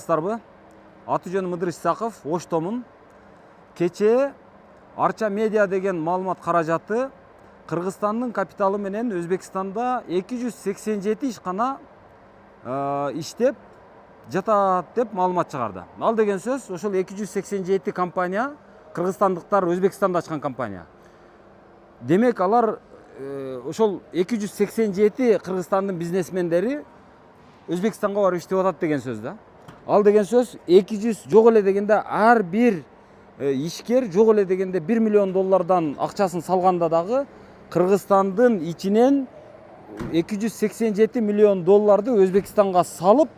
саламатсыздарбы? Аты жөнүм Ыдырыс Исаков, Оштомун. Кечээ Арча Медиа деген маалымат каражаты Кыргызстандын капиталы менен Өзбекстанда 287 ишкана иштеп жатат деп маалымат чыгарды. Ал деген сөз, ошол 287 компания кыргызстандыктар Өзбекстанда ачкан компания. Демек алар ошол 287 Кыргызстандын бизнесмендери Өзбекстанга барып иштеп атат деген сөз да. Ал деген сөз 200 жок эле дегенде ар бир ишкер жок эле дегенде 1 миллион доллардан акчасын салганда дагы Кыргызстандын ичинен 287 миллион долларды Өзбекстанга салып,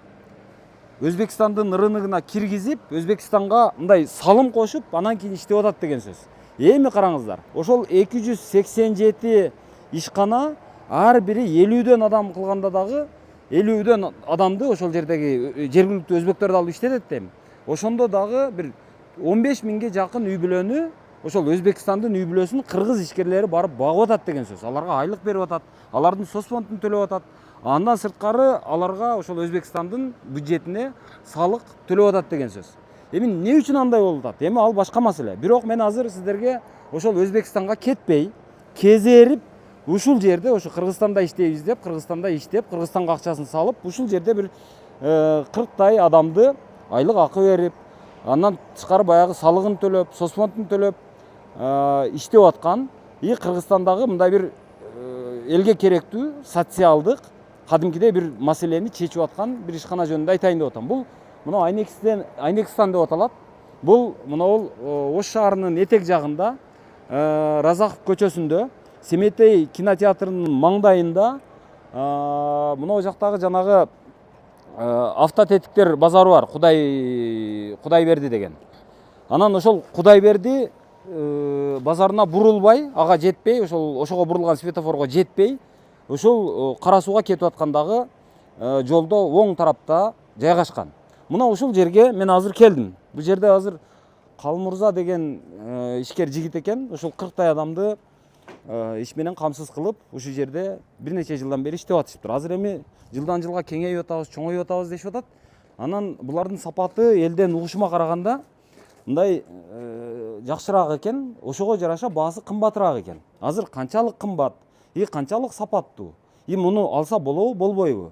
Өзбекстандын рыногуна киргизип, Өзбекстанга мындай салым кошуп, анан кийин иштеп атат деген сөз. Эми караңыздар, ошол 287 ишкана ар бири 50дөн адам кылганда дагы 50дөн адамды ошол жердеги жергиликтүү өзбектөрдү алып иштетет дейм. Ошондо дагы бир 15 миңге жакын үй бүлөнү ошол Өзбекстандын үй бүлөсүн кыргыз ишкерлери барып багып атат деген сөз. Аларга айлык берип атат, алардын соцфондун төлөп атат. Андан сырткары аларга ошол Өзбекстандын бюджетине салык төлөп атат деген сөз. Эми эмне үчүн андай болуп атат? Эми ал башка маселе. Бирок мен азыр сиздерге ошол Өзбекстанга кетпей, кезерип, ушул жерде ошо Кыргызстанда иштейбиз деп, Кыргызстанда иштеп, Кыргызстанга акчасын салып, ушул жерде бир 40 адамды айлык акы берип, андан тышкары баягы салыгын төлөп, соцфондун төлөп иштеп аткан Кыргызстандагы мындай бир элге керектүү социалдык кадимкидей бир маселени чечип аткан бир ишкана жөнүндө айтайын деп атам. Бул мына Айнекстан деп аталат. Бул мына Ош шаарынын этек жагында Разахов көчөсүндө Семетей кинотеатрынын маңдайында мына жактагы жанагы автотетиктер базары бар, Кудайберди деген. Анан ошол Кудайберди базарына бурулбай, ага жетпей, ошого бурулган светофорго жетпей, ошол Кара сууга кетип аткандагы жолдо оң тарапта жайгашкан. Мына ушул жерге мен азыр келдим. Бул жерде азыр Калмурза деген ишкер жигит экен. Ошол 40 адамды иш менен камсыз кылып, ушул жерде бир нече жылдан бери иштеп атышыптыр. Азыр эми жылдан жылга кеңейип атабыз, чоңоюп атабыз дешип атат. Анан булардын сапаты элден угушума караганда мындай жакшыраак экен, ошого жараша баасы кымбатыраак экен. Азыр канчалык кымбат, канчалык сапаттуу? Муну алса болобу, болбойбу?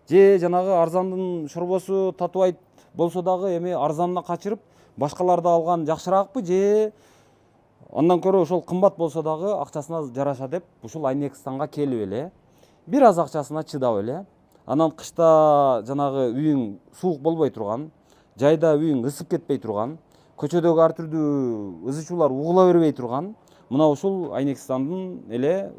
Же жанагы арзандын шорбосу татыбайт болсо дагы эми арзанына качырып, башкаларды алган жакшыраакпы, же андан көрө ошол кымбат болсо дагы акчасына жараша деп ушул Айнекстанга келип эле, бир аз акчасына чыдап эле, анан кышта жанагы үйүң суук болбой турган, жайда үйүң ысып кетпей турган, көчөдөгү ар түрдүү ызычуулар угула бербей турган, мына ушул Айнекстандын эле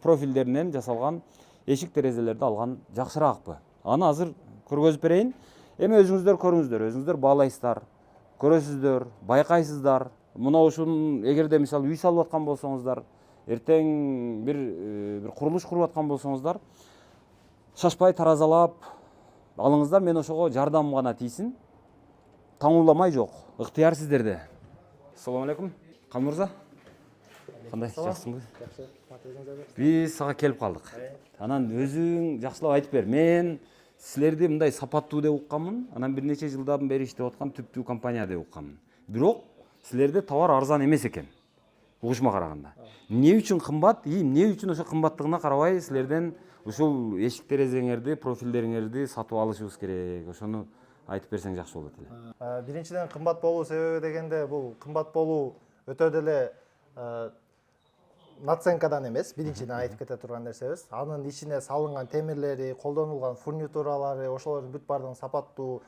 профилдеринен жасалган эшик терезелерди алган жакшыраакпы? Аны азыр көргөзүп берейин. Эми өзүңүздөр көрүңүздөр, өзүңүздөр баалайсыздар, көрөсүздөр, байкайсыздар. Мына ушунун эгерде мисалы үй салып аткан болсоңуздар, эртең бир курулуш куруп аткан болсоңуздар, шашпай таразалап алыңыздар, мен ошого жардамым гана тийсин. Таңууламай жок, ыктыяр сиздерде. Ассаламу алейкум. Калмурза. Кандай, жакшысыңбы? Жакшы. Биз сага келип калдык. Анан өзүң жакшылап айтып бер. Мен силерди мындай сапаттуу деп укканмын. Анан бир нече жылдан бери иштеп аткан түптүү компания деп укканмын. Бирок силерде товар арзан эмес экен. Угушума караганда. Эмне үчүн кымбат? Эмне үчүн ошо кымбаттыгына карабай силерден ушул эшик терезеңерди, профилдериңерди сатып алышыбыз керек. Ошону айтып берсең жакшы болот эле. Биринчиден кымбат болуу себеби дегенде бул кымбат болуу өтө деле наценкадан эмес, биринчиден айтып кете турган нерсебиз. Анын ичине салынган темирлери, колдонулган фурнитуралары, ошолордун бүт баардыгын сапаттуу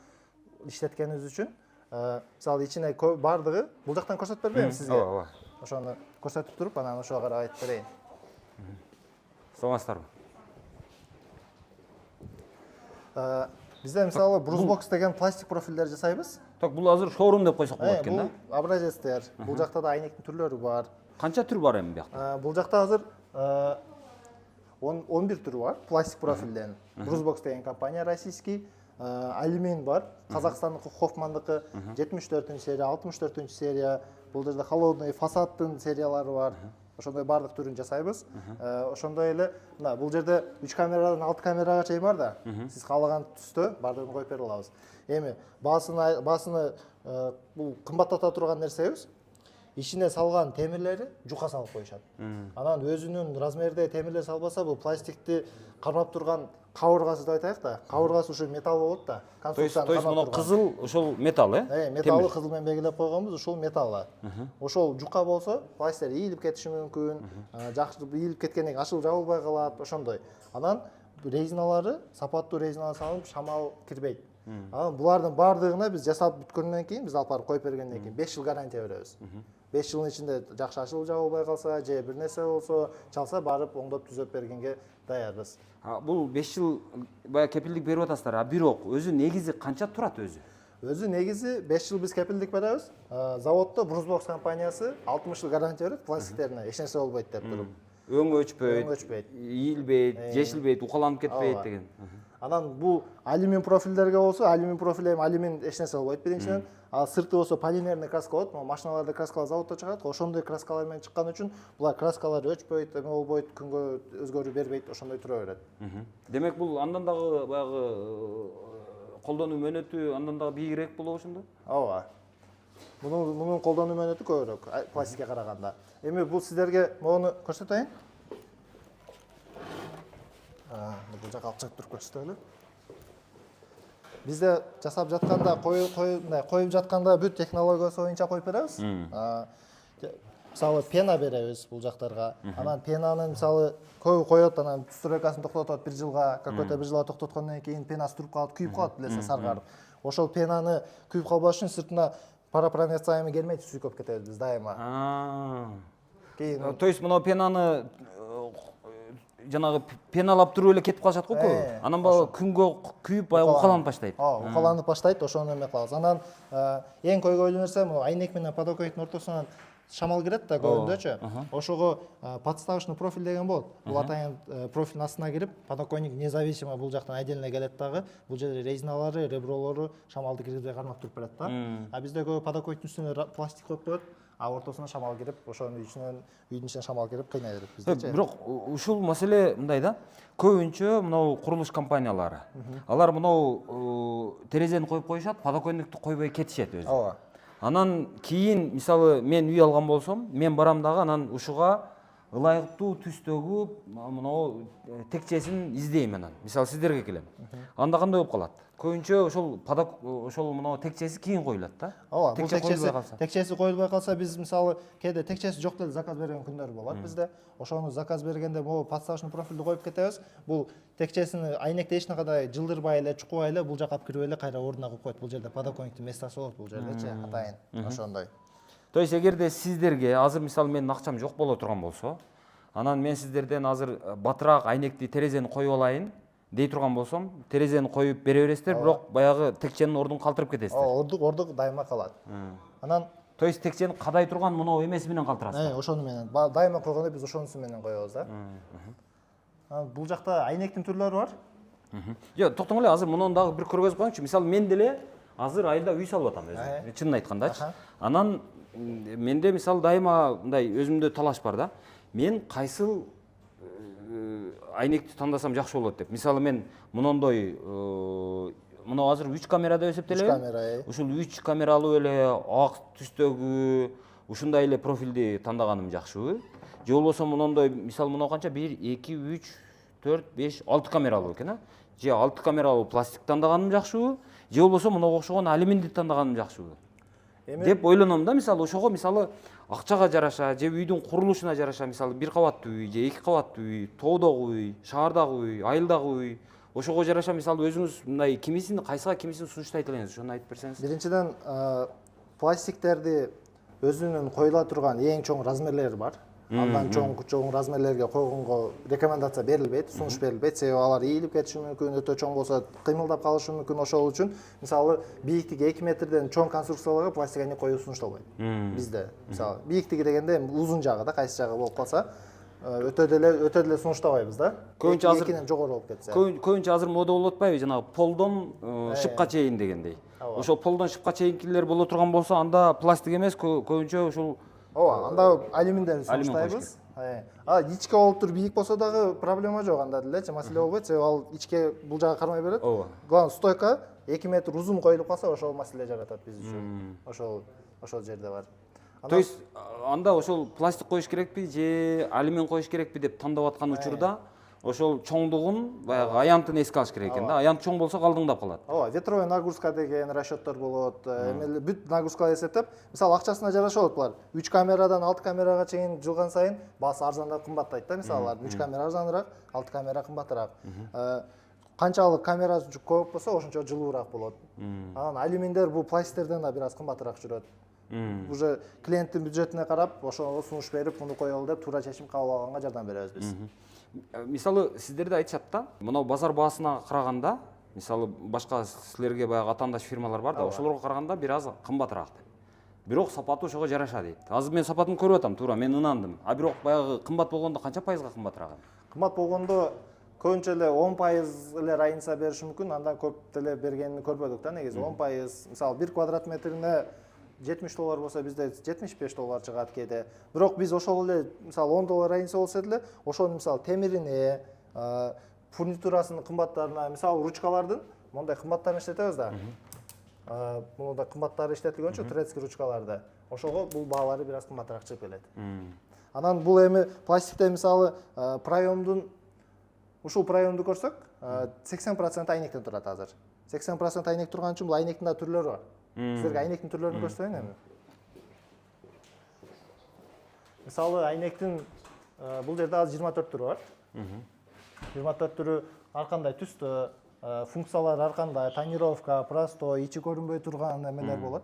иштеткенибиз үчүн, мисалы ичине баардыгы бул жактан көрсөтүп бербейм сизге? Ооба. Ошону көрсөтүп туруп, анан ошого карап айтып берейин. Саламатсыздарбы? Бизде мисалы брусбокс деген пластик профилдер жасайбыз. Так, бул азыр шоурум деп койсок болот экен да? Бул образецтер. Бул жакта да айнектин түрлөрү бар. Канча түр бар эми бияқта? Бул жакта азыр 11 түрү бар пластик профилден. Брусбокс деген компания российский, алюмин бар, Казакстандыкы Хофмандыкы 74-серия, 64-серия, бул жерде холодный фасадтын сериялары бар. ошондой баардык түрүн жасайбыз. Ошондой эле мына бул жерде 3 камерадан 6 камерага чейин бар да. Сиз каалаган түстө баардыгын коюп бере алабыз. Эми баасыны бул кымбаттата турган нерсебиз. Ичине салган темирлери жука салып коюшат. Анан өзүнүн размерде темирлер салбаса, бул пластикти кармап турган кабыргасы деп айтайык да. Кабыргасы ушу металл болот да. То есть мына кызыл ошол металл, металлы кызыл менен белгилеп койгонбуз, ушул металл. Ошол жука болсо, пластик ийилип кетиши мүмкүн. Жакшы ийилип кеткенден кийин ачылып жабылбай калат, ошондой. Анан резиналары, сапаттуу резиналар салынып, шамал кирбейт. Анан булардын баардыгына биз жасап бүткөндөн кийин, биз алып барып коюп бергенден кийин 5 жыл гарантия беребиз. 5 жылдын ичинде жакшы ачылып жабылбай калса, же бир нерсе болсо, чалса барып оңдоп түзөп бергенге даярбыз. Бул 5 жыл баягы кепилдик берип атасыздар, а бирок өзү негизи канча турат өзү? Өзү негизи 5 жыл биз кепилдик беребиз. Заводдо Брусбокс компаниясы 60 жыл гарантия берет, пластиктерине эч нерсе болбойт деп туруп. Өңгө өчпөйт, ийилбейт, жешилбейт, укаланып кетпейт деген. Анан бул алюмин профилдерге болсо, алюмин профиль эми алюмин эч нерсе болбойт биринчиден. А сырты болсо полимерный краска болот. Могу машиналарда краскалар заводдо чыгат. Ошондой краскалар менен чыккан үчүн булар краскалар өчпөйт, эме болбойт, күнгө өзгөрүү бербейт, ошондой тура берет. Демек бул андан дагы баягы колдонуу мөөнөтү андан дагы бийигирээк болобу ошондо? Ооба. Мунун колдонуу мөөнөтү көбүрөөк пластикке караганда. Эми бул сиздерге могуну көрсөтөйүн. Бул жака алып чыгып туруп көрсөтөлү. Бизде жасап жатканда коюп жатканда бүт технологиясы боюнча коюп беребиз. Мисалы пена беребиз бул жактарга. Анан пенаны мисалы көбү коет, анан стройкасын токтотот 1 жылга, какой-то 1 жылга токтоткондон кийин пенасы туруп калат, күйүп калат, билесиз, саргарып. Ошол пенаны күйүп калбаш үчүн сыртына парапроницаемый герметик сүйкөп кетебиз биз дайыма. То есть мына пенаны жанагы пеналап туруп эле кетип калышат го көбү. Анан баягы күнгө күйүп баягы укаланып баштайт. Укаланып баштайт, ошону эме кылабыз. Анан эң койгойлуу нерсе могу айнек менен подоконниктин ортосунан шамал кирет да көбүндөчү. Ошого подставочный профиль деген болот. Бул атайын профилдин астына кирип, подоконник независимо бул жактан отдельно келет дагы. Бул жерде резиналары, ребролору шамалды киргизбей кармап туруп берет да. А бизде көбү подоконниктин үстүнө пластик коюп коет. А ортосуна шамал кирип, ошонун үйдүн ичинен шамал кирип кыйнай берет биздечи. Бирок ушул маселе мындай да. Көбүнчө мынау курулуш компаниялары. Алар мынау терезени коюп коюшат, подоконникти койбой кетишет өзү. Ооба. Анан кийин мисалы мен үй алган болсом, мен барам дагы анан ушуга ылайыктуу түстөгү мынау текчесин издейм анан. Мисалы сиздерге келем. Анда кандай болуп калат? Көбүнчө ошол мынау текчеси кийин коюлат да. Ооба, бул текчеси коюлбай калса биз мисалы кээде текчеси жок деле заказ берген күндөр болот бизде. Ошону заказ бергенде могу подставочный профилди коюп кетебиз. Бул текчесини айнекте эч накадай жылдырбай эле, чукубай эле бул жака алып кирип эле кайра ордуна коюп коет. Бул жерде подоконниктин местасы болот бул жердечи, атайын. Ошондой. То есть эгерде сиздерге азыр мисалы менин акчам жок боло турган болсо, анан мен сиздерден азыр батыраак айнекти терезени коюп алайын дей турган болсом, терезени коюп бере бересиздер, бирок баягы текченин ордун калтырып кетесиздер. Ордук дайыма калат. Анан то есть текчени кадай турган мынау эмеси менен калтырасыздар. Ошону менен дайыма койгондо биз ошонусу менен коебуз да. Бул жакта айнектин түрлөрү бар. Жок, токтоң эле, азыр мунун дагы бир көргөзүп коеюнчу. Мисалы мен деле азыр айылда үй салып атам өзүм. Чынын айткандачы. Анан менде мисалы дайыма мындай өзүмдө талаш бар да. Мен кайсыл айнекти тандасам жакшы болот деп. Мисалы мен мунондой мына азыр 3 камерада эсептелеби? 3 камера. Ушул 3 камералуу эле ак түстөгү ушундай эле профилди тандаганым жакшыбы? Же болбосо мунондой мисалы мына канча 1 2 3 4 5 6 камералуу экен, а? Же 6 камералуу пластик тандаганым жакшыбы? Же болбосо мынага окшогон алюминди тандаганым жакшыбы? Деп ойлоном да, мисалы ошого мисалы акчага жараша, же үйдүн курулушуна жараша, мисалы 1 кабаттуу үй, же 2 кабаттуу үй, тоодогу үй, шаардагы үй, айылдагы үй, ошого жараша мисалы өзүңүз мындай кимисин, кайсыга кимисин сунуштайт элеңиз, ошону айтып берсеңиз. Биринчиден пластиктерди өзүнүн коюла турган эң чоң размерлери бар. Андан чоң размерлерге койгонго рекомендация берилбейт, сунуш берилбейт. Себеби алар ийилип кетиши мүмкүн, өтө чоң болсо кыймылдап калышы мүмкүн. Ошол үчүн мисалы бийиктиги 2 метрден чоң конструкцияларга пластик айнек коюу сунушталбайт. Бизде мисалы бийиктиги дегенде узун жагы да, кайсы жагы болуп калса, өтө деле сунуштабайбыз да. Көбүнчө азыр 2ден жогору болуп кетсе. Көбүнчө азыр мода болуп атпайбы, жанагы полдон шыпка чейин дегендей. Ошол полдон шыпка чейинкилер боло турган болсо, анда пластик эмес, көбүнчө ушул Ооба, анда алюминдерди сунуштайбыз. ичке болуп туруп бийик болсо дагы проблема жок анда делечи, маселе болбойт, себеби ал ичке бул жага кармай берет. Ооба. Главное стойка 2 метр узун коюлуп калса, ошол маселе жаратат биз үчүн. Ошол жерде бар. То есть анда ошол пластик коюш керекпи же алюмин коюш керекпи деп тандап аткан учурда ошол чоңдугун баягы аянтын эске алыш керек экен да. Аянт чоң болсо калдыңдап калат. Ооба, ветровая нагрузка деген расчеттор болот. Эми бүт нагрузкалар эсептеп, мисалы акчасына жараша болот булар. 3 камерадан 6 камерага чейин жылган сайын баасы арзандап кымбаттайт да, мисалы 3 камера арзаныраак, 6 камера кымбатыраак. Канчалык камера көп болсо, ошончо жылуураак болот. Анан алюминдер бул пластиктерден да бир аз кымбатыраак жүрөт. Уже клиенттин бюджетине карап, ошого сунуш берип, муну коелу деп туура чечим кабыл алганга жардам беребиз биз. Мисалы сиздерде айтышат да, мына базар баасына караганда, мисалы башка силерге баягы атаандаш фирмалар бар да, ошолорго караганда бир аз кымбатыраак деп. Бирок сапаты ошого жараша дейт. Азыр мен сапатын көрүп атам, туура мен ынандым. А бирок баягы кымбат болгондо канча пайызга кымбатыраак? Кымбат болгондо көбүнчө эле 10% эле райынса бериши мүмкүн, андан көп деле бергенин көрбөдүк да негизи. 10%, мисалы 1 квадрат метрине $70 болсо бизде $75 чыгат кээде. Бирок биз ошол эле мисалы $10 айынса болсо деле, ошонун мисалы темирине, фурнитурасынын кымбаттарына, мисалы ручкалардын мондай кымбаттарын иштетебиз да. Мунда кымбаттары иштетилгөнчө турецкий ручкаларды. Ошого бул баалары бир аз кымбатыраак чыгып келет. Анан бул эми пластикте мисалы ушул проемду көрсөк, 80% айнектен турат азыр. 80% айнек турган үчүн бул айнектин да түрлөрү бар. Силерге айнектин түрлөрүн көрсөтөйүн эми. Мисалы айнектин бул жерде азыр 24 түрү бар. 24 түрү ар кандай түстө, функциялары ар кандай, тонировка, простой, ичи көрүнбөй турган эмелер болот.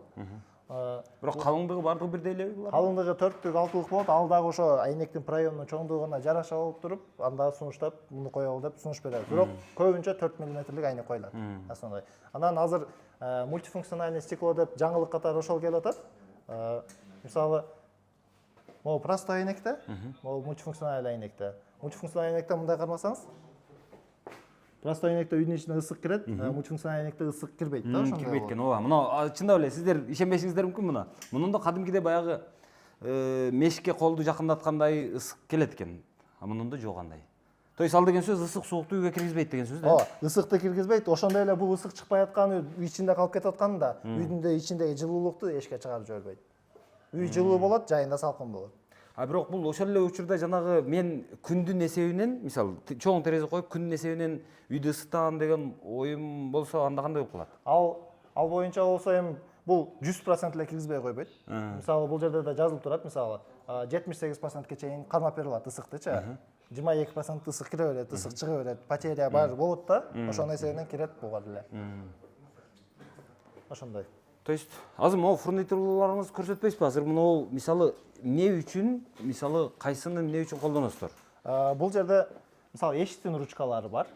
Бирок калыңдыгы бардыгы бирдей элеби булар? Калыңдыгы 4-лүк, 6-лык болот. Ал дагы ошо айнектин проемунун чоңдугуна жараша болуп туруп, анда сунуштап, муну коелу деп сунуш беребиз. Бирок көбүнчө 4 мм айнек коюлат. Основной. Анан азыр мультифункциональный стекло деп жаңылык катары ошол келип атат. Мисалы, могу простой айнекте, могу мультифункциональный айнекте. Мультифункциональный айнекте мындай кармасаңыз, простой айнекте үйдүн ичине ысык кирет, мультифункциональный айнекте ысык кирбейт да, ошондой. Кирбейт экен, ооба. Мына чындап эле сиздер ишенбешиңиздер мүмкүн мына. Мунун да кадимкиде баягы мешикке колду жакындаткандай ысык келет экен. А мунун да жок андай. То есть ал деген сөз ысык суукту үйгө киргизбейт деген сөз да? Ооба, ысыкты киргизбейт. Ошондой эле бул ысык чыкпай атканы, үй ичинде калып кетип атканы да, үйдүн ичиндеги жылуулукту эшикке чыгарып жибербейт. Үй жылуу болот, жайында салкын болот. А бирок бул ошол эле учурда жанагы мен күндүн эсебинен, мисалы, чоң терезе коюп күндүн эсебинен үйдү ысытам деген оюм болсо, анда кандай болуп калат? Ал боюнча болсо эми бул 100% эле киргизбей койбойт. Мисалы, бул жерде да жазылып турат, мисалы, 78%ке чейин кармап бере алат ысыктычы. 22% ысык кире берет, ысык чыга берет, потеря бар болот да, ошонун эсебинен кирет булар эле. Ошондой. То есть азыр могу фурнитураларыңыз көрсөтпөйсүзбү? Азыр мына мисалы эмне үчүн, мисалы кайсыны эмне үчүн колдоносуздар? Бул жерде мисалы эшиктин ручкалары бар.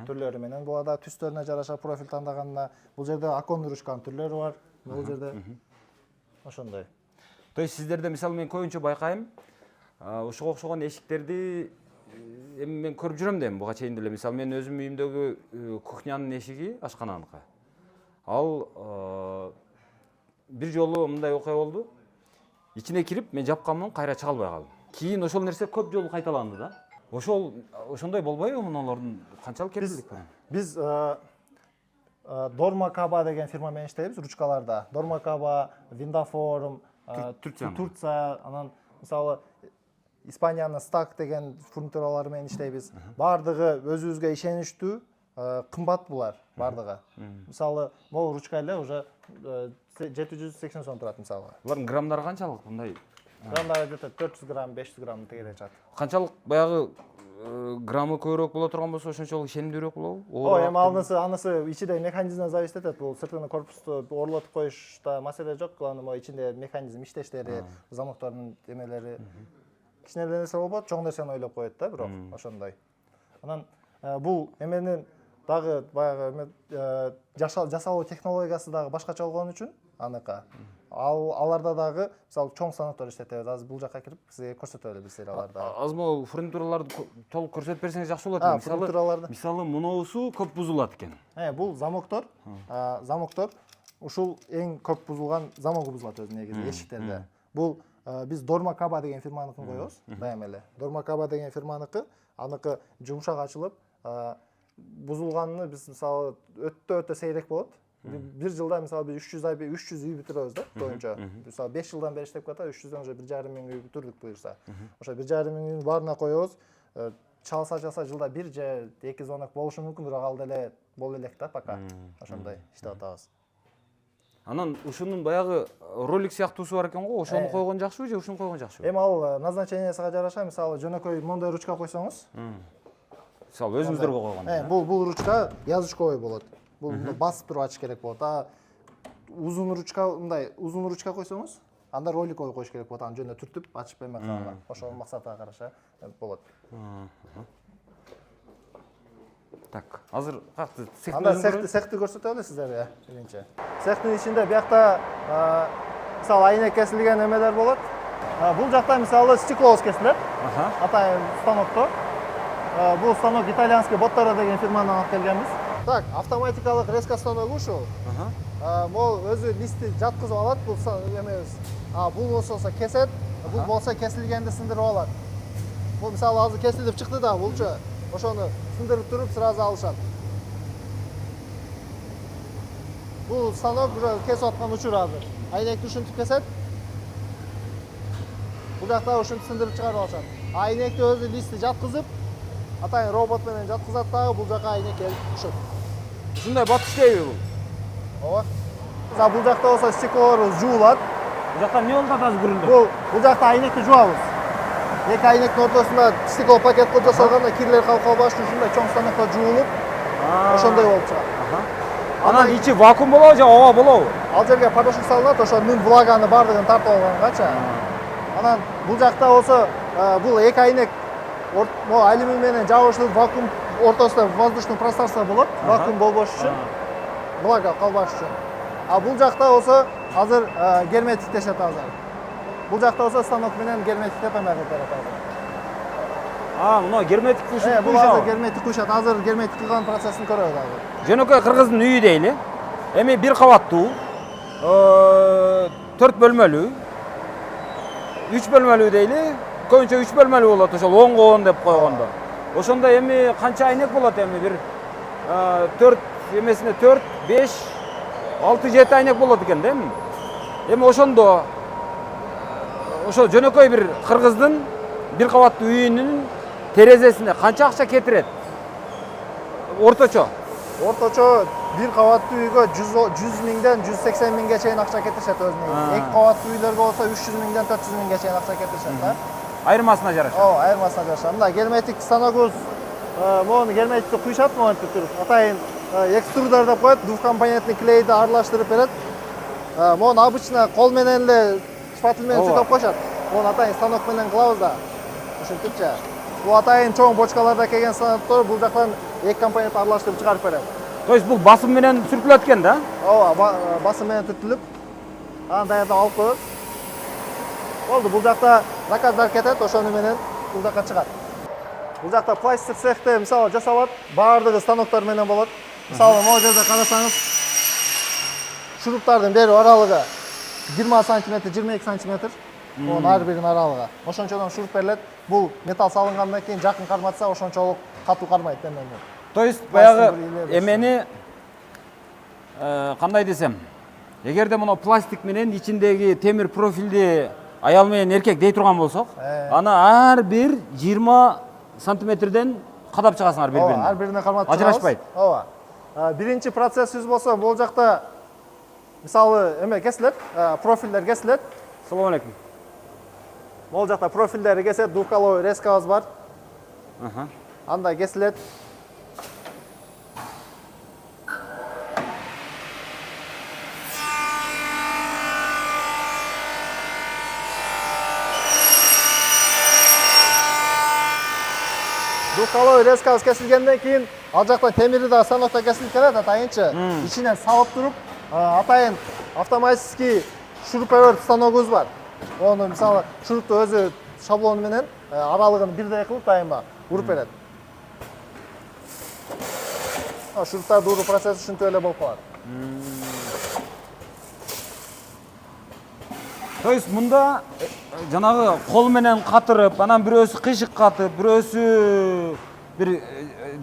Түрлөрү менен була да түстөрүнө жараша профиль тандаганда, бул жерде оконный ручканын түрлөрү бар. Бул жерде ошондой. То есть сиздерде мисалы мен көбүнчө байкайм, ушуга окшогон эшиктерди эми мен көрүп жүрөм да эми буга чейин деле. Мисалы мен өзүм үйүмдөгү кухнянын эшиги ашкананыкы. Ал бир жолу мындай окуя болду. Ичине кирип мен жапканмын, кайра чыга албай калдым. Кийин ошол нерсе көп жолу кайталанды да. Ошондой болбойбу мунулардын канчалык керектик? Биз Dormakaba деген фирма менен иштейбиз ручкаларда. Dormakaba, Windoform, Турция, анан мисалы Испаниянын Stack деген фурнитуралары менен иштейбиз. Бардыгы өзүбүзгө ишеничтүү, кымбат булар бардыгы. Мисалы, могу ручка эле уже 780 сом турат мисалы. Булардын граммдары канчалык мындай? Граммдары где-то 400 грамм, 500 грамм тегере чат. Канчалык баягы граммы көбүрөөк боло турган болсо ошончолук ишенимдүүрөөк болобу? Эми анысы ичиде механизмден зависит этет. Бул сыртына корпусту орлотуп коюшта маселе жок. Главное, могу ичинде механизм иштештери, замоктордун эмелери. Кичине нерсе болбойт, чоң нерсени ойлоп коет да, бирок ошондой. Анан бул эменин дагы баягы жасалуу технологиясы дагы башкача болгон үчүн аныкы. Аларда дагы мисалы чоң станоктор иштетебиз. Азыр бул жакка кирип сизге көрсөтөлү биз аларда. Азыр могу фурнитураларды толук көрсөтүп берсеңиз жакшы болот. Мисалы муноусу көп бузулат экен. Бул замоктор. Замоктор ушул эң көп бузулган замогу бузулат өзү негизи эшиктерде. Бул Биз Dormakaba деген фирманыкын коебуз. Дайым эле. Dormakaba деген фирманыкы, аныкы жумшак ачылып, бузулганын биз мисалы өтө сейрек болот. Bir жылда мисалы биз 300 үй бүтүрөбүз да боюнча. Мисалы 5 жылдан бери иштеп ката 300дөн уже 1,5 миң үй бүтүрдүк буюрса. Ошо 1,5 миңдин баарына коебуз. Чалса жылда 1 же 2 звонок болушу мүмкүн, бирок ал деле боло элек да пока. Ошондой иштеп атабыз. Анан ушунун баягы ролик сыяктуусу бар экен го, ошону койгон жакшыбы же ушуну койгон жакшыбы? Эми ал назначениясына жараша, мисалы жөнөкөй мондой ручка койсоңуз. Мисалы өзүңүздөргө койгон. Бул ручка язычковый болот. Бул басып туруп ачыш керек болот. Узун ручка койсоңуз, анда роликовый коюш керек болот. Аны жөнүндө түртүп ачып бермек калган. Ошол максатка караша болот. Так, азыр какты Анда цехти көрсөтө аласыздар биринчи. Цехтин ичинде биякта мисалы айнек кесилген эмелер болот. Бул жакта мисалы стеклоос кесилет. Атайын станокто. Бул станок итальянский Bottaro деген фирмадан алып келгенбиз. Так, автоматикалык резко станогу ушул. Бул өзү листти жаткызып алат, бул эмебиз. Бул болсо кесет, бул болсо кесилгенди сындырып алат. Бул мисалы азыр кесилип чыкты да, булчу ошону сындырып туруп сразу алышат. Бул станок уже кесип аткан учур азыр. Айнекти ушинтип кесет. Бул жакта ушинтип сындырып чыгарып алышат. Айнекти өзү листти жаткызып, атайын робот менен жаткызат дагы, бул жака айнек келип түшөт. Ушундай бат иштейби бул? Ооба. Бул жакта болсо стеклолор жуулат. Бул жакта эмне болуп атат күрүндү? Бул жакта айнекти жуабыз. Эки айнектин ортосунда стекло пакет кылып жасалганда кирлер калып калбаш үчүн ушундай чоң станокто жуулуп, ошондой болуп чыгат. Анан ичи вакуум болобу же ооба болобу? Ал жерге порошок салынат, ошо нун влаганы бардыгын тартып алгангача. Анан бул жакта болсо бул эки айнек алюминий менен жабышылып вакуум ортосунда воздушный пространство болот, вакуум болбош үчүн, влага калбаш үчүн. Бул жакта болсо азыр герметиктешет азыр. Бул жакта болсо станок менен герметиктеп эмелеп берет азыр. Мына герметик куйшат. Бул азыр герметик куйшат, азыр герметик кылган процессин көрөбүз азыр. Жөнөкөй кыргыздын үйү дейли. Эми бир кабаттуу, 4 бөлмөлүү, 3 бөлмөлүү дейли. Көбүнчө 3 бөлмөлүү болот, ошол 10го 10 деп койгондо. Ошондо эми канча айнек болот эми? Бир 4 эмесине 4, 5, 6, 7 айнек болот экен да эми. Эми ошондо ошо жөнөкөй бир кыргыздын бир кабаттуу үйүнүн терезесине канча акча кетирет? Орточо бир кабаттуу үйгө 100 миңден 180 миңге чейин акча кетиришет өзүнө. Эки кабаттуу үйлөргө болсо 300 миңден 400 миңге чейин акча кетиришет да. Айырмасына жараша. Ооба, айырмасына жараша. Мына герметик станогубуз, могуну герметикти куйшат, монтип туруп. Атайын экструдер деп коет, двухкомпонентный клейди аралаштырып берет. Могуну обычно кол менен эле шпатель менен чытап койшат. Могуну атайын станок менен кылабыз да. Ушинтипчи. Бул атайын чоң бочкаларда келген станоктор бул жактан эки компонент аралаштырып чыгарып берет. То есть бул басым менен сүртүлөт экен да? Ооба, басым менен түртүлүп, анан даярдап алып коебуз. Болду, бул жакта заказдар кетет, ошону менен бул жака чыгат. Бул жакта пластик цехте мисалы жасалат, баардыгы станоктор менен болот. Мисалы, могу жерде карасаңыз, шуруптардын берүү аралыгы 20 см, 22 см. Онун ар биринин аралыгы. Ошончодон шуруп берилет. Бул металл салынгандан кийин жакын карматса, ошончолук катуу кармайт эмени. То есть баягы эмени кандай десем, эгерде мына пластик менен ичиндеги темир профилди аял менен эркек дей турган болсок, аны ар бир 20 сантиметрден кадап чыгасыңар бири-бирине. Ар бирине карматып ажырашпайт. Ооба. Биринчи процессибиз болсо, бул жакта мисалы эме кесилет, профилдер кесилет. Салам алейкум. Бул жакта профилдери кесет, двухколовый резкабыз бар. Анда кесилет. Двухколовый резкабыз кесилгенден кийин ал жактан темири да станокто кесилип келет, атайынчы ичинен салып туруп, атайын автоматический шуруповерт станогубуз бар. Onu мисалы шурупту өзү шаблону менен аралыгын бирдей кылып дайыма уруп берет. Шуруптарды уруу процесси ушинтип эле болуп калат. То есть мында жанагы кол менен катырып, анан бирөөсү кыйшык катып, бирөөсү бир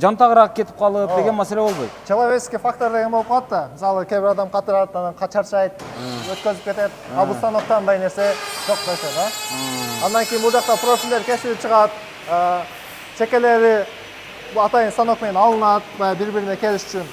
жантагыраак кетип калып деген маселе болбойт. Человеческий фактор деген болуп калат да. Мисалы кээ бир адам катырат, анан чарчайт, өткөзүп кетет. А бул станокто андай нерсе жок койсо да. Андан кийин бул жакта профилдер кесилип чыгат, чекелери бул атайын станок менен алынат, баягы бири-бирине келиш үчүн.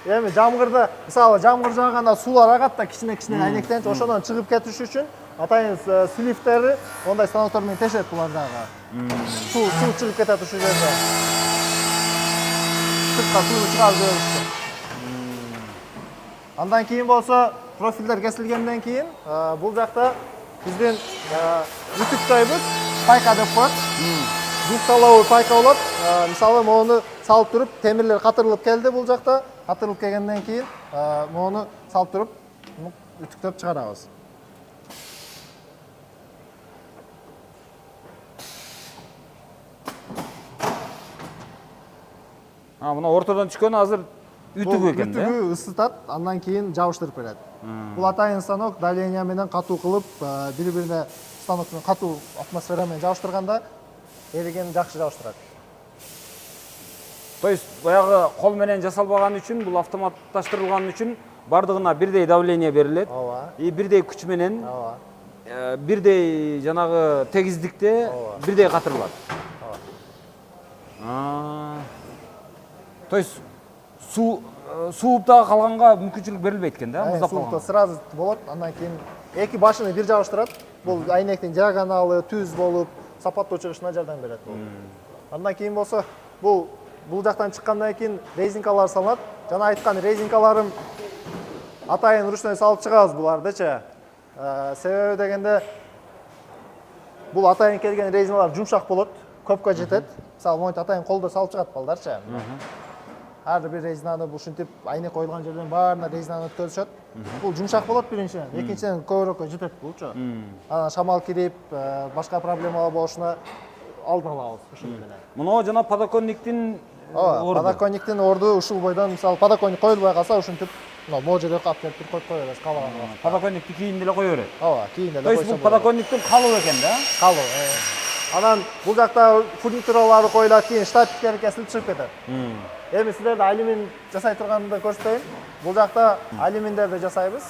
Эми жамгырда, мисалы жамгыр жааганда суулар агат да кичине айнектенчи, ошондон чыгып кетиш үчүн атайын сливтери ондай станоктор менен тешет булар дагы. Суу чыгып кетет ушул жерде. Сыртка сууну чыгарып жиберишти. Андан кийин болсо профилдер кесилгенден кийин бул жакта биздин үтүктөйбүз, пайка деп коет. Двухталовый пайка болот. Мисалы мону салып туруп, темирлер катырылып келди бул жакта. Катырылып келгенден кийин мону салып туруп, үтүктөп чыгарабыз. Мына ортодон түшкөнү азыр үтүгү экен да? Үтүгү ысытат, андан кийин жабыштырып берет. Бул атайын станок давление менен катуу кылып, бири-бирине станоктун катуу атмосфера менен жабыштырганда эригени жакшы жабыштырат. То есть баягы кол менен жасалбаган үчүн, бул автоматташтырылган үчүн бардыгына бирдей давление берилет. Ооба. И бирдей күч менен, Ооба. бирдей жанагы тегиздикте бирдей катырылат. То есть сууп дагы калганга мүмкүнчүлүк берилбейт экен да, муздап Суупта калганга. сразу болот, андан кийин эки башыны бир жабыштырат. Бул айнектин диагоналы түз болуп, сапаттуу чыгышына жардам берет бул. Андан кийин болсо бул жактан чыккандан кийин резинкалар салынат. Жана айткан резинкаларым атайын ручной салып чыгабыз булардычы. Себеби дегенде бул атайын келген резиналар жумшак болот, көпкө жетет. Мисалы монтип атайын колдо салып чыгат балдарчы. Ар бир резинаны ушинтип айнек коюлган жерден баарына резинаны өткөзүшөт. Бул жумшак болот биринчиден, экинчиден көбүрөөккө жетет булчу. Анан шамал кирип, башка проблемалар болушуна алдын алабыз ушул менен. Мына жана подоконниктин орду. Подоконниктин орду ушул бойдон, мисалы подоконник коюлбай калса ушинтип, могу жерге кап келип коюп коебуз каалаган убакытта. Подоконникти кийин деле кое берет. Ооба, кийин деле То есть бул подоконниктин калуу экен да? калуу. Анан бул жакта фурнитуралары коюлат, кийин штативтери кесилип чыгып кетет. Эми силерде алюмин жасай турганды көрсөтөйүн. Бул жакта алюминдерди жасайбыз.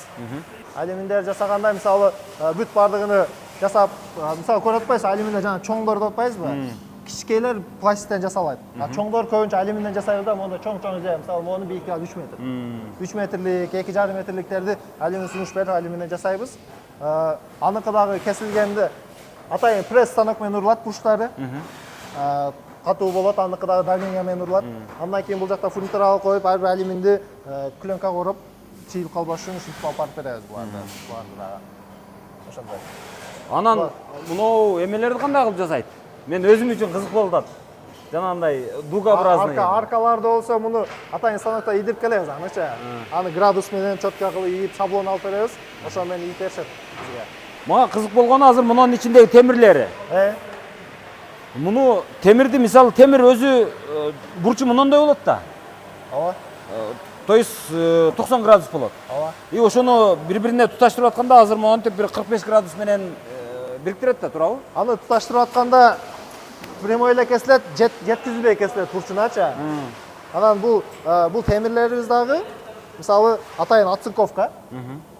Алюминдер жасаганда мисалы бүт бардыгыны жасап, мисалы көрүп атпайсыз, алюминдер жана чоңдорду атпайсызбы? Кичикейлер пластиктен жасалат. Чоңдор көбүнчө алюминден жасайбыз да, монда чоң-чоң же, мисалы мону бийиктиги 3 метр. 3 метрлик, 2,5 метрликтерди алюмин сунуш берип алюминден жасайбыз. Аныкы дагы кесилгенде атайын пресс станок менен урулат бурчтары. Катуу болот, аныкы дагы давление менен урулат. Андан кийин бул жакта фурнитурага коюп, ар бир алюминди клёнкага ороп, чийилип калбаш үчүн ушинтип алып барып беребиз буларды дагы. Ошондой. Анан мынау эмелерди кандай кылып жасайт? Мен өзүм үчүн кызык болуп атат. Жанагындай дугообразный. Аркаларды болсо муну атайын станокто ийдирип келебиз анычы. Аны градус менен четко кылып ийип, шаблон алып беребиз. Ошо менен ийип беришет бизге. Мага кызык болгону азыр мунун ичиндеги темирлери. Муну темирди, мисалы темир өзү бурчу мындай болот да. Ооба. То есть 90 градус болот. Ооба. И ошону бири-бирине туташтырып атканда азыр монтип бир 45 градус менен бириктирет да, туурабы? Аны туташтырып атканда прямой эле кесилет, жеткизилбей кесилет бурчуначы. Анан бул темирлерибиз дагы мисалы атайын отцинковка.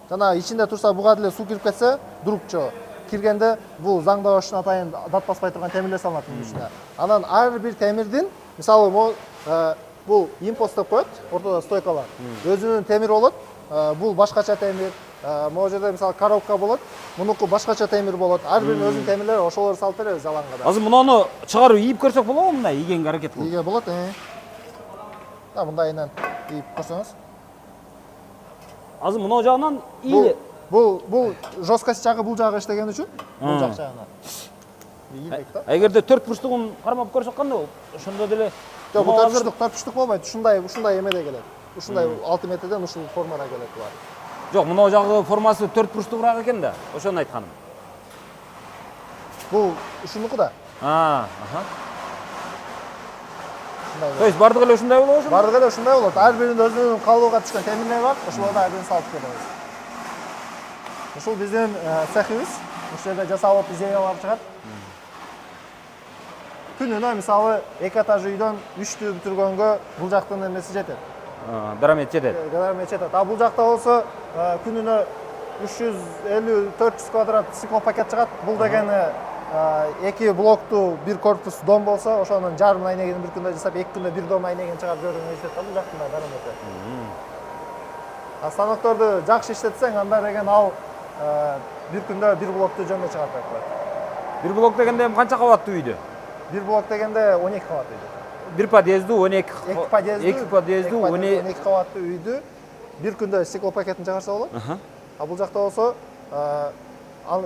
Жана ичинде турса буга деле суу кирип кетсе, друкчо киргенде бул заңдабаш үчүн атайын дат баспай турган темирлер салынат мунун ичине. Анан ар бир темирдин мисалы бул импост деп коет, ортодо стойкалар. Өзүнүн темир болот. Бул башкача темир. Могу жерде мисалы коробка болот. Мунуку башкача темир болот. Ар биринин өзүнүн темирлери, ошолорду салып беребиз алаңга да. Азыр муну чыгарып ийип көрсөк болобу мындай ийгенге аракет кылып? Ийге болот. Мындайынан ийип көрсөңүз. Азыр мына жагынан ийи. Бул жесткость жагы бул жагы иштеген үчүн, бул жак жагына. Эгерде 4 бурчтугун кармап көрсөк кандай болот? Ошондо деле жок, бул 4 бурчтук болбойт. Ушундай эмеде келет. Ушундай 6 метрден ушул формада келет булар. Жок, мына жагы формасы 4 бурчтугураак экен да. Ошону айтканым. Бул ушунуку да. Аха. Ушундай. То есть бардыгы эле ушундай болобу ошо? Бардыгы эле ушундай болот. Ар биринин өзүнүн калыбыга түшкөн темирлери бар. Ошолорду ар бирин салып беребиз. Ушул биздин цехибиз. Ушул жерде жасалып изделиялар чыгат. Күнүнө мисалы 2 этажды үйдөн 3тү бүтүргөнгө бул жактын эмеси жетет. Дарамет жетет. Дарамет жетет. А бул жакта болсо күнүнө 350-400 квадрат стеклопакет чыгат. Бул дегени 2 блоктуу бир корпус дом болсо, ошонун жарым айнегин бир күндө жасап, 2 күндө бир дом айнегин чыгарып жибергөнгө жетет да бул жактын дарамети. А станокторду жакшы иштетсең, анда деген ал бир күндө бир блокту жөндөй чыгарып берет. Бир блок дегенде эми канча кабаттуу үйдү? Бир блок дегенде 12 кабат үйдү. Бир подъездүү 12 подъездүү 12 кабаттуу үйдү бир күндө стеклопакетин чыгарса болот. А бул жакта болсо,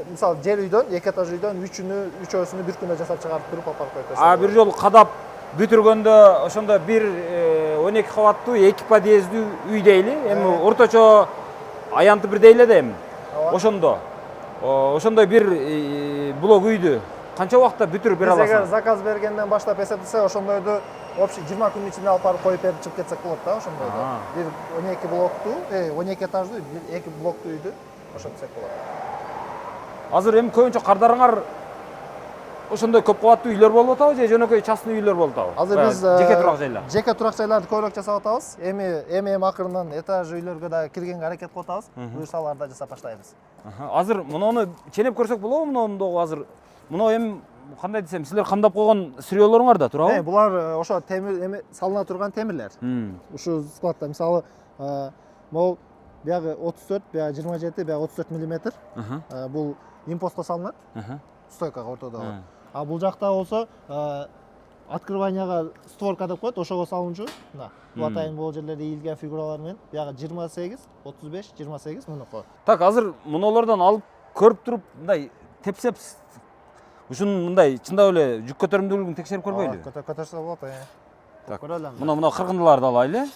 мисалы жер үйдөн, 2 этаж үйдөн 3-өсүнү бир күндө жасап чыгарып туруп алып коюп койсо. А бир жолу кадап бүтүргөндө ошондо бир 12 кабаттуу 2 подъездүү үй дейли. Эми орточо аянты бир дейли да эми. Ошондой бир блок үйдү канча убакытта бүтүрүп бере аласың? Эгер заказ бергенден баштап эсептесе, ошондойду общий 20 күн ичинде алып барып коюп берип чыгып кетсек болот да, ошондойду. Бир 12 блоктуу, 12 этаждуу 2 блоктуу үйдү ошентсек болот. Азыр эми көбүнчө кардарыңар ошондой көп кабаттуу үйлөр болуп атабы же жөнөкөй частный үйлөр болуп атабы? Азыр биз жеке турак жайлар. Жеке турак жайларды көбүрөөк жасап атабыз. Эми акырындан этаж үйлөргө да киргенге аракет кылып атабыз. Буюрсаларды жасап баштайбыз. Азыр муну ченеп көрсөк болобу? Муну азыр муну эми кандай десем, силер камдап койгон сырьёлоруңар да турабы? Булар ошо темир салына турган темирлер. Ушу складта мисалы могул биягы 34, биягы 27, биягы 34 мм. Бул импостко салынат. Стойкага ортодогу. А бул жакта болсо открыванияга створка деп коет, ошого салынчу. Мына бул атайын бул жерлерде ийилген фигуралар менен биягы 28, 35, 28 мунуку. Так, азыр мунулардан алып көрүп туруп мындай тепсеп ушунун мындай чындап эле жүк көтөрүмдүүлүгүн текшерип көрбөйлүбү? Көтөрсө болот, Так, көрөлү. мына кыргындыларды алайлы.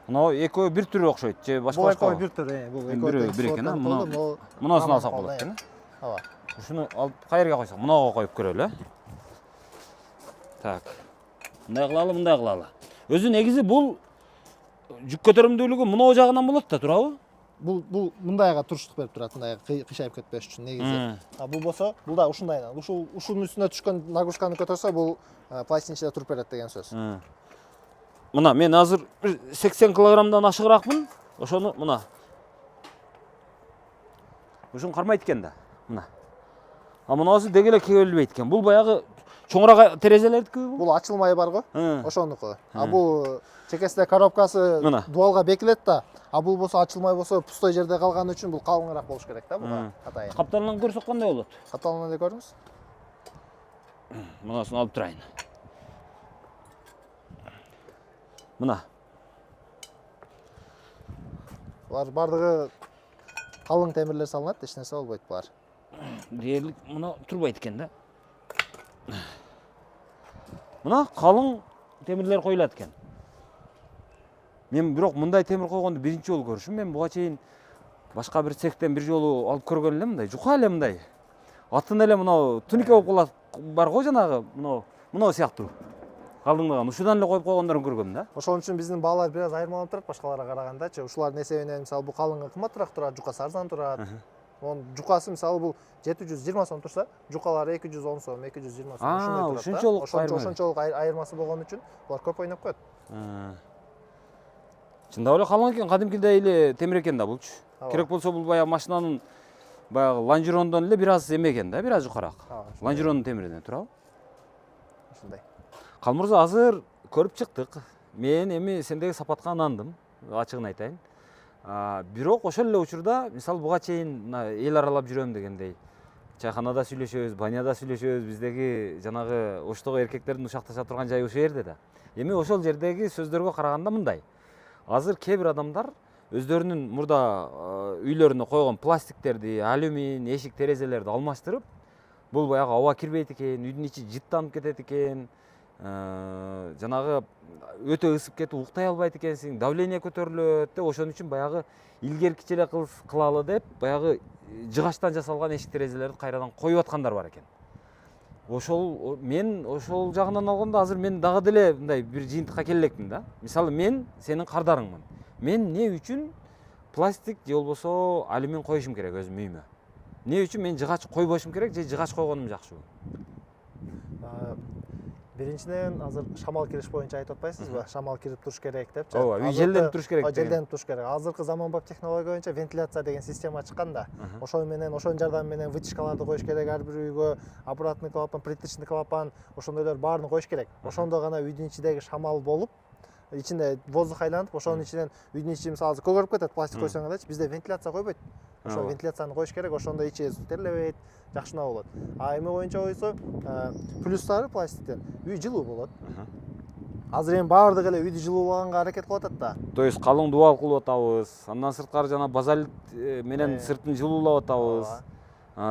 Мына экөө бир түрү окшойт же башка? Бул экөө бир түр, бул экөө бир экен, мунусун алсак болот экен. Ооба. Ушуну алып кайерге койсок? Мынага коюп көрөлү. Так. Мындай кылалы. Өзү негизи бул жүк көтөрүмдүүлүгү мына жагынан болот да, турабы? Бул мындайга туруштук берип турат, мындай кыйшайып кетпеш үчүн негизи. А бул болсо, бул да ушундайдан. Ушунун үстүнө түшкөн нагрузканы көтөрсө, бул пластин ичинде туруп берет деген сөз. Мына мен азыр 80 килограммдан ашыгыраакмын. Ошону мына. Ушун кармайт экен да. Мына. А мунасы деги эле кебелбейт экен. Бул баягы чоңураак терезелердики бул? Бул ачылмай барго, ошонуку. А бул чекесинде коробкасы дуалга бекилет да. А бул болсо ачылмай болсо, пустой жерде калганы үчүн бул калыңыраак болуш керек да буга. Атайын. Капталынан көрсөк кандай болот? Капталынан эле көрүңүз. Мунасын алып турайын. Мына. Булар бардыгы калың темирлер салынат, эч нерсе болбойт булар. Дээрлик мына турбайт экен да. Мына калың темирлер коюлат экен. Мен бирок мындай темир койгонду биринчи жолу көрүшүм. Мен буга чейин башка бир цехтен бир жолу алып көргөн элем мындай, жука эле мындай. Атын эле мына туника болуп калат бар го жанагы, мына сыяктуу. Калдыңдаган ушудан эле коюп койгондорун көргөм да. Ошон үчүн биздин баалар бир аз айырмаланып турат башкаларга карагандачы. Ушулардын эсебинен мисалы бул калыңы кымбатыраак турат, жукасы арзан турат. Монун жукасы мисалы бул 720 сом турса, жукалары 210 сом, 220 сом ушундай турат да. Ошончолук айырмасы болгон үчүн булар көп ойноп коет. Чындап эле калың экен, кадимкидей эле темир экен да булчу. Керек болсо бул баягы машинанын баягы лонжерондон эле бир аз эме экен да, бир аз жукараак. Лонжеронун темиринен турабы? Ушундай. Калмырза, азыр көрүп чыктык. Мен эми сендеги сапатка ынандым, ачыгын айтайын. Бирок ошол эле учурда, мисалы буга чейин эл аралап жүрөм дегендей, чайханада сүйлөшөбүз, баняда сүйлөшөбүз, биздеги жанагы оштогу эркектердин ушакташа турган жайы ошол жерде да. Эми ошол жердеги сөздөргө караганда мындай. Азыр кээ бир адамдар өздөрүнүн мурда үйлөрүнө койгон пластиктерди, алюмин, эшик терезелерди алмаштырып, бул баягы аба кирбейт экен, үйдүн ичи жыттанып кетет экен, жанагы өтө ысып кетип уктай албайт экенсиң, давление көтөрүлөт деп, ошон үчүн баягы илгеркиче эле кылалы деп баягы жыгачтан жасалган эшик терезелерди кайрадан коюп аткандар бар экен. Ошол мен ошол жагынан алганда азыр мен дагы деле мындай бир жыйынтыкка келе элекмин да. Мисалы мен сенин кардарыңмын. Мен эмне үчүн пластик же болбосо алюмин коюшум керек өзүм үйүмө? Эмне үчүн мен жыгач койбошум керек же жыгач койгонум жакшыбы? Биринчиден азыр шамал кириш боюнча айтып атпайсызбы? Шамал кирип туруш керек депчи. Ооба, үй желденип туруш керек деген. Желденип туруш керек. Азыркы заманбап технология боюнча вентиляция деген система чыккан да. Ошол менен, ошонун жардамы менен вытяжкаларды коюш керек ар бир үйгө, обратный клапан, притычный клапан, ошондойлор баарын коюш керек. Ошондо гана үйдүн ичиндеги шамал болуп, ичинде воздух айланып, ошонун ичинен үйдүн ичи мисалы азыр көгөрүп кетет пластик койсоңузчу, бизде вентиляция койбойт. Ошол вентиляцияны коюш керек, ошондо ичи терлебейт, жакшынаа болот. А эме боюнча койсо, плюстары пластиктен үй жылуу болот. Азыр эми баардыгы эле үйдү жылуулаганга аракет кылып атат да. То есть калың дубал кылып атабыз. Андан сырткары жана базальт менен сыртын жылуулап атабыз.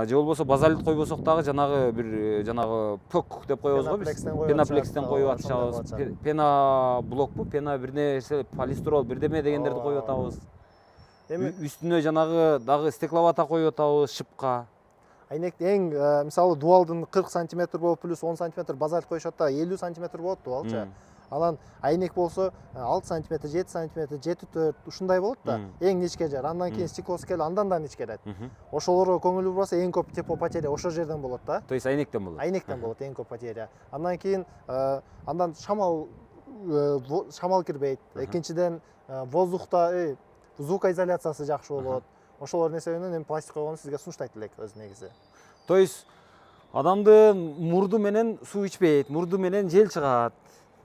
Же болбосо базальт койбосок дагы жанагы бир жанагы пөк деп коебуз го биз. Пеноплекстен коюп атышабыз. Пена блокпу, пена бир нерсе, полистирол бирдеме дегендерди коюп атабыз. Эми үстүнө жанагы дагы стекловата коюп атабыз шыпка. Айнек эң мисалы дубалдын 40 сантиметр болуп плюс 10 сантиметр базальт коюшат да, 50 сантиметр болот дубалчы. Анан айнек болсо 6 сантиметр, 7 сантиметр, 7-4 ушундай болот да. Эң ничке жер. Андан кийин стеклоскел андан да ничкерет. Ошолорго көңүл бурбаса эң көп теплопотеря ошол жерден болот да. То есть айнектен болот. Айнектен болот эң көп потеря. Андан кийин андан шамал кирбейт. Экинчиден воздухта звукоизоляциясы жакшы болот. Ошолор нерселерден эми пластик койгону сизге сунуштайт элек өз негизи. То есть адамдын мурду менен суу ичпейт, мурду менен жел чыгат.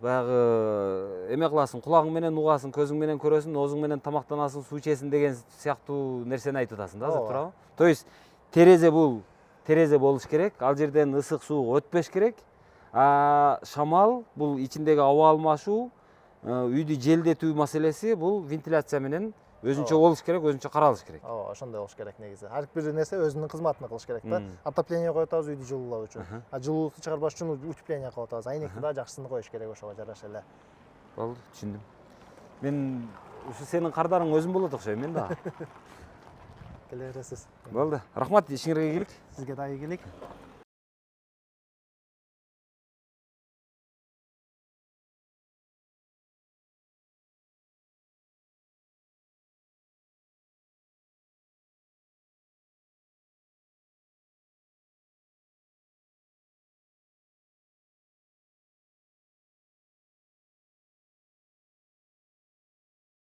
Баягы эме кыласың, кулагың менен угасың, көзүң менен көрөсүң, оозуң менен тамактанасың, суу ичесиң деген сыяктуу нерсени айтып атасың да азыр, туурабы? То есть терезе болуш керек, ал жерден ысык суу өтпөш керек. Шамал бул ичиндеги аба алмашуу, үйдү желдетүү маселеси бул вентиляция менен өзүнчө болуш керек, өзүнчө каралыш керек. Ооба, ошондой болуш керек негизи. Ар бир нерсе өзүнүн кызматын кылыш керек да. Отопление коюп атабыз үйдү жылуулоо үчүн. Жылуулукту чыгарбаш үчүн утепление кылып атабыз. Айнекти да жакшысын коюш керек ошого жараша эле. Болду, түшүндүм. Мен ушу сенин кардарың өзүм болот окшойм мен да. Келе бересиз. Болду. Рахмат, ишиңерге ийгилик. Сизге да ийгилик.